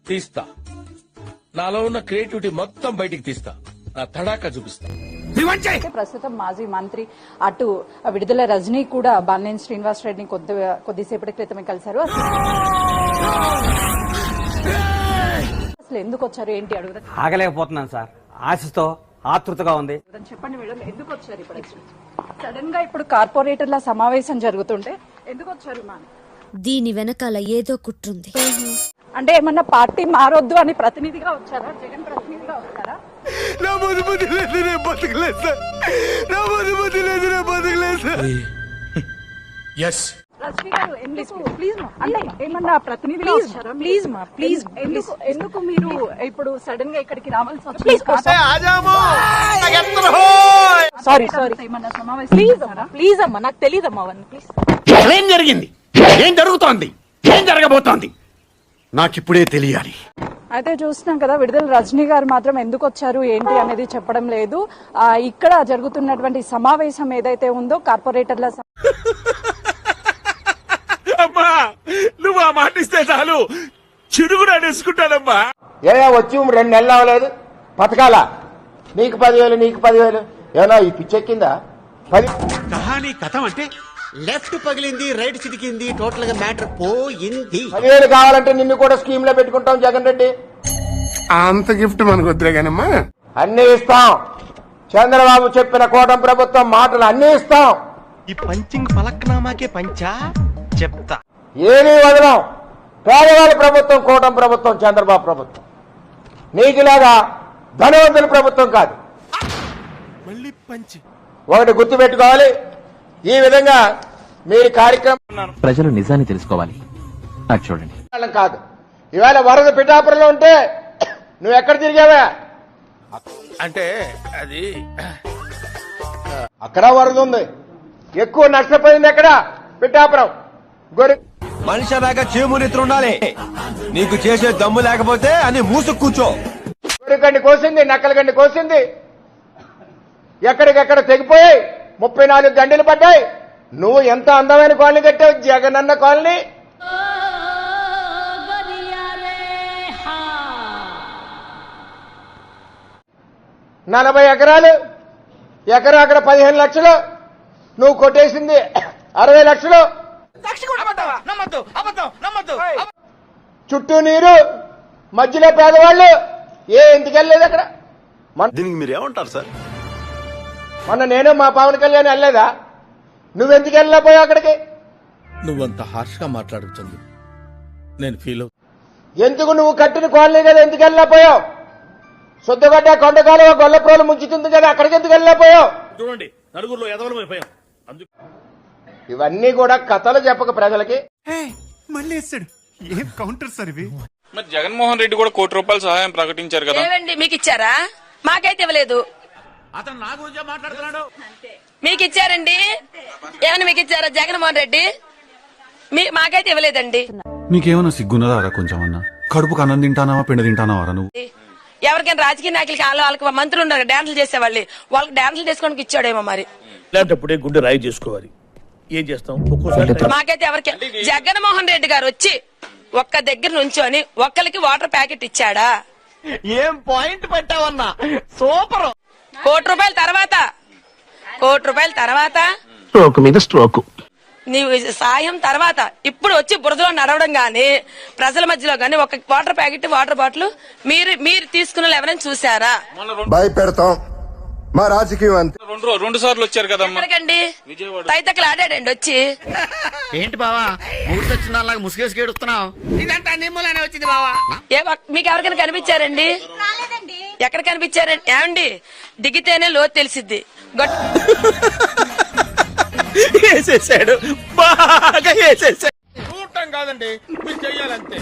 తీస్తా. నాలో ఉన్న క్రియేటివిటీ మొత్తం బయటికి తీస్తా. నా తడాకా చూపిస్తా. ప్రస్తుతం మాజీ మంత్రి అటు విడుదల రజనీ కూడా బాలినేని శ్రీనివాస్ రెడ్డిని కొద్దిసేపటి క్రితమే కలిశారు. అసలు ఎందుకు వచ్చారు ఏంటి అడుగుదా? ఆగలేకపోతున్నాను సార్, ఆశతో ఆతృతగా ఉంది. చెప్పండి మేడం, ఎందుకు వచ్చారు? ఇప్పుడు సడన్ గా ఇప్పుడు కార్పొరేటర్ల సమావేశం జరుగుతుంటే ఎందుకు వచ్చారు? దీని వెనకాల ఏదో కుట్రుంది. అంటే ఏమన్నా పార్టీ మారొద్దు అని ప్రతినిధిగా వచ్చారా? జగన్ ప్రతినిధిగా వచ్చారా? రజనీ గారు ప్లీజ్ అంటే ఏమన్నా ప్రతినిధిగా వచ్చారా? ప్లీజ్ ఎందుకు మీరు ఇప్పుడు సడన్ గా ఇక్కడికి రావాల్సి వచ్చింది? సారీ ఏమన్నా సమావేశం ప్లీజ్ అమ్మా, నాకు తెలియదమ్మా అవన్నీ. ప్లీజ్ ఏం జరిగింది, ఏం జరుగుతోంది, ఏం జరగబోతోంది నాకిప్పుడే తెలియాలి. అయితే చూస్తున్నాం కదా, విడుదల రజనీ గారు మాత్రం ఎందుకు వచ్చారు ఏంటి అనేది చెప్పడం లేదు. ఇక్కడ జరుగుతున్నటువంటి సమావేశం ఏదైతే ఉందో కార్పొరేటర్ల అమ్మా, నువ్వు ఆ మాట ఇస్తే చాలు చిరుగుడు అనేసుకుంటానమ్మా. వచ్చి 2 నెలలు అవ్వలేదు పథకాల, నీకు 10,000 నీకు 10,000 ఏమన్నా ఈ పిచ్చెక్కిందా? కహానీ కథం అంటే లెఫ్ట్ పగిలింది, రైట్ చిటికింది, టోటల్ గా మ్యాటర్ పోయింది. 10,000 కావాలంటే నిన్ను కూడా స్కీమ్ లో పెట్టుకుంటాం జగన్ రెడ్డి. అంత గిఫ్ట్ మనకు వద్దులే కానమ్మా. అన్ని ఇస్తాం. చంద్రబాబు చెప్పిన కూటమి ప్రభుత్వం మాటలు అన్ని ఇస్తాం. ఈ పంచింగ్ పలక్నామాకే పంచా చెప్తా. ఏమీ వదలం. పేదవాళ్ళ ప్రభుత్వం కూటమి ప్రభుత్వం, చంద్రబాబు ప్రభుత్వం. నీకులాగా ధనవంతుల ప్రభుత్వం కాదు. మళ్ళీ పంచి ఒకటి గుర్తు పెట్టుకోవాలి, ఈ విధంగా మీరు కార్యక్రమం ప్రజలు నిజాన్ని తెలుసుకోవాలి. నాకు చూడండి కాదు. ఇవాళ వరద పిఠాపురంలో ఉంటే నువ్వు ఎక్కడ తిరిగావా? అంటే అది అక్కడ వరద ఉంది. ఎక్కువ నష్టపోయింది ఎక్కడ? పిఠాపురం. మనిషి అన్నాక చేమునిత్రు ఉండాలి. నీకు చేసే దమ్ము లేకపోతే అని మూసుకు కూర్చో. గొర్రెగండి కోసింది, నక్కలగండి కోసింది, ఎక్కడికెక్కడ తెగిపోయాయి. 34 గంటలు పడ్డాయి. నువ్వు ఎంత అందమైన కాలనీ కట్టావు, జగనన్న కాలనీ. 40 ఎకరాలు, ఎకరా అక్కడ 15 లక్షలు, నువ్వు కొట్టేసింది 60 లక్షలు. చుట్టూ నీరు, మధ్యలో పేదవాళ్ళు. ఇంటికి వెళ్ళలేదు అక్కడ. దీనికి మీరు ఏమంటారు సార్? మొన్న నేను మా పవన్ కళ్యాణ్ వెళ్ళలేదా? నువ్వెందుకు వెళ్ళలేకపోయావు అక్కడికి? నువ్వంత హార్ష్ గా మాట్లాడుతుంది, నేను ఫీల్ అవుతా. ఎందుకు? నువ్వు కట్టిన కాలనీ కదా, ఎందుకు వెళ్ళలేకపోయావు? శుద్ధగడ్డ, కొండకాలువ, గొల్లప్రోలు ముంచుతుంది కదా, అక్కడికి ఎందుకు వెళ్ళలేకపోయావు? చూడండి, నలుగురిలో ఎదవలమైపోయాం. ఇవన్నీ కూడా కథలు చెప్పక ప్రజలకి. మళ్ళీ వేస్తాడు. ఏం కౌంటర్ సార్ ఇవి? మరి జగన్మోహన్ రెడ్డి కూడా ₹1 కోటి సహాయం ప్రకటించారు కదా. మీకు ఇచ్చారా? మాకైతే ఇవ్వలేదు. అతను నా గురించే మాట్లాడుతున్నాడు. మీకు ఇచ్చారండి? ఏమన్నా మీకు ఇచ్చారా జగన్మోహన్ రెడ్డి? మాకైతే ఇవ్వలేదండి. నీకేమన్నా సిగ్గున్నదారా కొంచెం అన్నా? కడుపుకు అన్నం తింటానావా, పిండి తింటానావారా నువ్వు? ఎవరికైనా రాజకీయ నాయకులకి వాళ్ళకి మంత్రులు ఉన్నారు, డాన్సులు చేసేవాళ్ళు, వాళ్ళకి డాన్సులు చేసుకోవడానికి ఇచ్చాడేమో మరి. ఇలాంటప్పుడే గుండె రాయి చేసుకోవాలి. ఏం చేస్తాం? మాకైతే ఎవరికి జగన్మోహన్ రెడ్డి గారు వచ్చి ఒక్క దగ్గర నుంచొని ఒక్కరికి వాటర్ ప్యాకెట్ ఇచ్చాడా? ఏం పాయింట్ పెట్టావన్నా, సూపర్. ₹1 కోటి తర్వాత ₹1 కోటి తర్వాత స్ట్రోక్ మీద స్ట్రోక్. నీవు సాయం తర్వాత ఇప్పుడు వచ్చి బురదలో నడవడం గానీ, ప్రజల మధ్యలో గానీ ఒక వాటర్ ప్యాకెట్, వాటర్ బాటిల్ మీరు తీసుకున్న ఎవరైనా చూసారా? భయపెడతాం మా రాజకీయం అంతే. 2 సార్లు వచ్చారు కదమ్మా. ఎక్కడికండి? తైతక్కలు ఆడాడండి వచ్చి. ఏంటి బావా మూర్తొచ్చినలాగా ముసుగేసి గేడుస్తున్నావు? ఇదంతా నిమ్మలానే వచ్చింది బావా. మీకు ఎవరికైనా కనిపించారండి? ఎక్కడ కనిపించారండి? ఏమండి, దిగితేనే లోతు తెలిసిద్ది. వేసేసాడు, బాగా వేసేసాడు. చూడటం కాదండి, మీరు చెయ్యాలంతే.